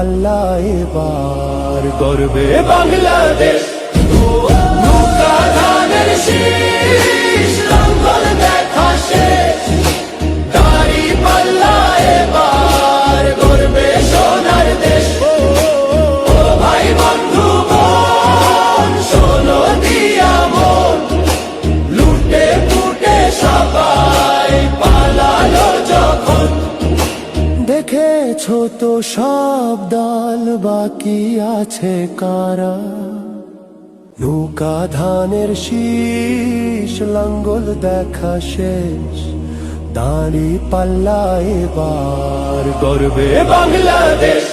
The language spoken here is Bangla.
আল্লাহ এবার গর্বে বাংলাদেশ। নৌকা ধানের শীষ লাঙ্গল দেখা শেষ, দাড়ি পাল্লা এবার গর্বে সোনার দেশ। ও ভাই বন্ধু বোন শোনো দিয়া মন, লুটে পুটে সবাই পালালো যখন। দেখেছো তো সব দল, বাকি আছে কারা? নৌকা ধানের শীষ লাঙ্গল দেখা শেষ, দাঁড়ি পাল্লা এবার গর্বে বাংলাদেশ।